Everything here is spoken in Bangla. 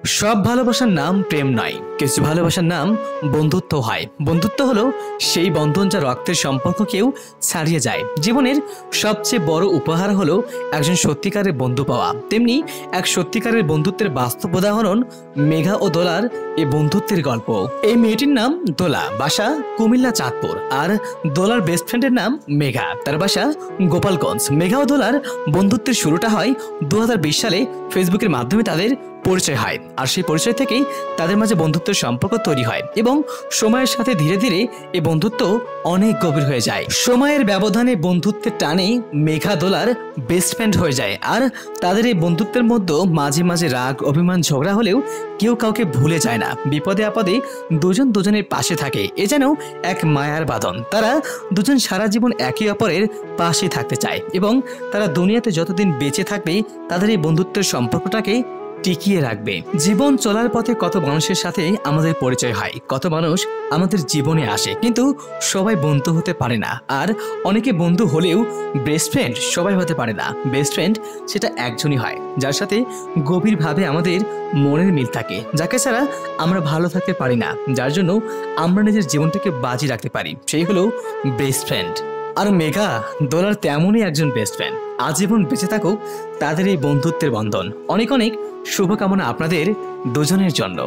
সব ভালোবাসার নাম প্রেম নয়, কিছু ভালোবাসার নাম বন্ধুত্ব হয়। বন্ধুত্ব হলো সেই বন্ধন যা রক্তের সম্পর্ককেও ছাড়িয়ে যায়। জীবনের সবচেয়ে বড় উপহার হলো একজন সত্যিকারের বন্ধু পাওয়া। তেমনি এক সত্যিকারের বন্ধুত্বের বাস্তব উদাহরণ মেঘা ও দোলার এই বন্ধুত্বের গল্প। এই মেয়েটির নাম দোলা, বাসা কুমিল্লা চাঁদপুর। আর দোলার বেস্ট ফ্রেন্ডের নাম মেঘা, তার বাসা গোপালগঞ্জ। মেঘা ও দোলার বন্ধুত্বের শুরুটা হয় 2020 সালে ফেসবুকের মাধ্যমে তাদের পরিচয় হয়। আর সেই পরিচয় থেকেই তাদের মাঝে বন্ধুত্বের সম্পর্ক তৈরি হয় এবং সময়ের সাথে ধীরে ধীরে এই বন্ধুত্ব অনেক গভীর হয়ে যায়। সময়ের ব্যবধানে বন্ধুত্বের টানে মেঘা দোলার বেস্ট ফ্রেন্ড হয়ে যায়। আর তাদের এই বন্ধুত্বের মধ্যে মাঝে মাঝে রাগ, অভিমান, ঝগড়া হলেও কেউ কাউকে ভুলে যায় না। বিপদে আপদে দুজন দুজনের পাশে থাকে, এ যেন এক মায়ার বাঁধন। তারা দুজন সারা জীবন একে অপরের পাশে থাকতে চায় এবং তারা দুনিয়াতে যতদিন বেঁচে থাকবে তাদের এই বন্ধুত্বের সম্পর্কটাকে টিকিয়ে রাখবে। জীবন চলার পথে কত মানুষের সাথে আমাদের পরিচয় হয়, কত মানুষ আমাদের জীবনে আসে, কিন্তু সবাই বন্ধু হতে পারে না। আর অনেকে বন্ধু হলেও বেস্ট ফ্রেন্ড সবাই হতে পারে না। বেস্ট ফ্রেন্ড সেটা একজনই হয় যার সাথে গভীরভাবে আমাদের মনের মিল থাকে, যাকে ছাড়া আমরা ভালো থাকতে পারি না, যার জন্য আমরা নিজের জীবনটাকে বাজি রাখতে পারি, সেই হলো বেস্ট ফ্রেন্ড। আর মেঘা দোলার তেমনই একজন বেস্ট ফ্রেন্ড। আজীবন বেঁচে থাকুক তাদের এই বন্ধুত্বের বন্ধন। অনেক অনেক শুভকামনা আপনাদের দুজনের জন্য।